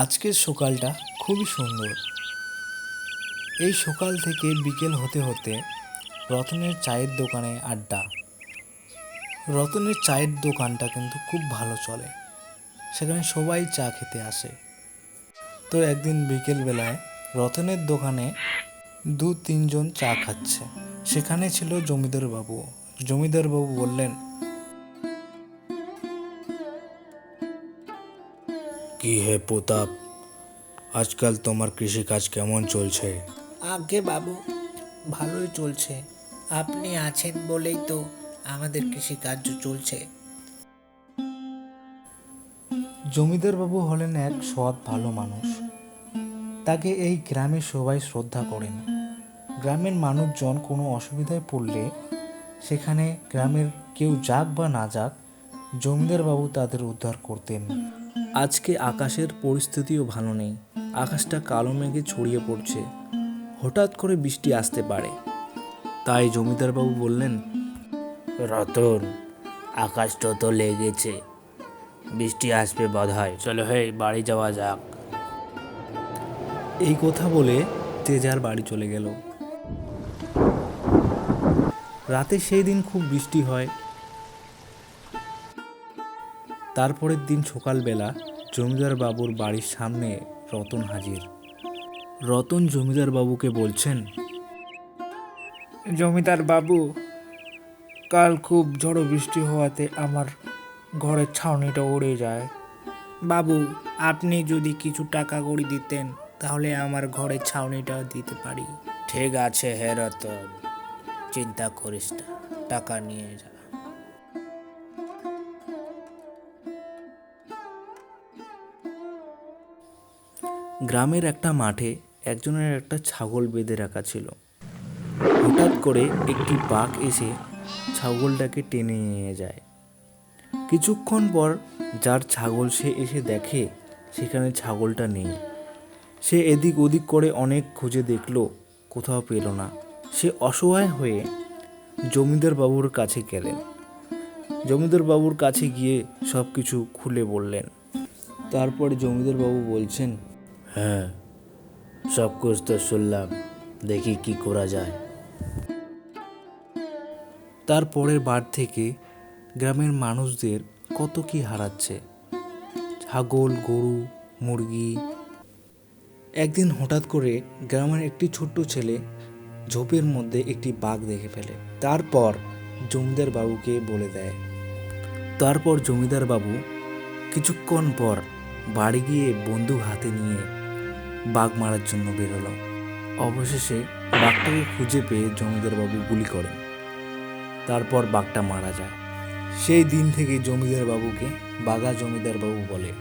আজকের সকালটা খুবই সুন্দর। এই সকাল থেকে বিকেল হতে হতে রতনের চায়ের দোকানে আড্ডা। রতনের চায়ের দোকানটা কিন্তু খুব ভালো চলে, সেখানে সবাই চা খেতে আসে। তো একদিন বিকেলবেলায় রতনের দোকানে 2-3 জন চা খাচ্ছে। সেখানে ছিল জমিদার বাবু। জমিদার বাবু বললেন, কি হে প্রতাপ, আজকাল তোমার কৃষিকাজ কেমন চলছে? আজ্ঞে বাবু, ভালোই চলছে। আপনি আছেন বলেই তো আমাদের কৃষিকার্য চলছে। জমিদার বাবু হলেন এক সৎ ভালো মানুষ। তাকে এই গ্রামের সবাই শ্রদ্ধা করেন। গ্রামের মানুষজন কোনো অসুবিধায় পড়লে সেখানে গ্রামের কেউ যাক বা না যাক, জমিদার বাবু তাদের উদ্ধার করতেন। আজকে আকাশের পরিস্থিতিও ভালো নেই। আকাশটা কালো মেঘে ছড়িয়ে পড়ছে। হঠাৎ করে বৃষ্টি আসতে পারে। তাই জমিদার বাবু বললেন, রতন, আকাশটা তো লেগেছে, বৃষ্টি আসবে বোধহয়। চলো হে, বাড়ি যাওয়া যাক। এই কথা বলে যে যার বাড়ি চলে গেল। রাতে সেই দিন খুব বৃষ্টি হয়। তারপরের দিন সকালবেলা জমিদার বাবুর বাড়ির সামনে রতন হাজির। রতন জমিদার বাবুকে বলছেন, জমিদার বাবু, কাল খুব ঝড়ো বৃষ্টি হওয়াতে আমার ঘরের ছাউনিটা উড়ে যায়। বাবু, আপনি যদি কিছু টাকা কড়ি দিতেন তাহলে আমার ঘরের ছাউনিটা দিতে পারি। ঠিক আছে হে রতন, চিন্তা করিস না, টাকা নিয়ে যা। গ্রামের একটা মাঠে একজনের একটা ছাগল বেঁধে রাখা ছিল। হঠাৎ করে একটি বাঘ এসে ছাগলটাকে টেনে নিয়ে যায়। কিছুক্ষণ পর যার ছাগল সে এসে দেখে সেখানে ছাগলটা নেই। সে এদিক ওদিক করে অনেক খুঁজে দেখলো, কোথাও পেল না। সে অসহায় হয়ে জমিদার বাবুর কাছে গেলেন। জমিদার বাবুর কাছে গিয়ে সব কিছু খুলে বললেন। তারপরে জমিদার বাবু বলছেন, হ্যাঁ, সব কুছ তো শুনলাম, দেখি কি করা যায়। তারপরের বার থেকে গ্রামের মানুষদের কত কি হারাচ্ছে, ছাগল, গরু, মুরগি। একদিন হঠাৎ করে গ্রামের একটি ছোট্ট ছেলে ঝোপের মধ্যে একটি বাঘ দেখে ফেলে। তারপর জমিদার বাবুকে বলে দেয়। তারপর জমিদার বাবু কিছুক্ষণ পর বাড়ি গিয়ে বন্দুক হাতে নিয়ে বাঘ মারার জন্য বেরোলো। অবশেষে বাঘটাকে খুঁজে পেয়ে জমিদার বাবু গুলি করেন। তারপর বাঘটা মারা যায়। সেই দিন থেকে জমিদার বাবুকে বাঘা জমিদার বাবু বলে।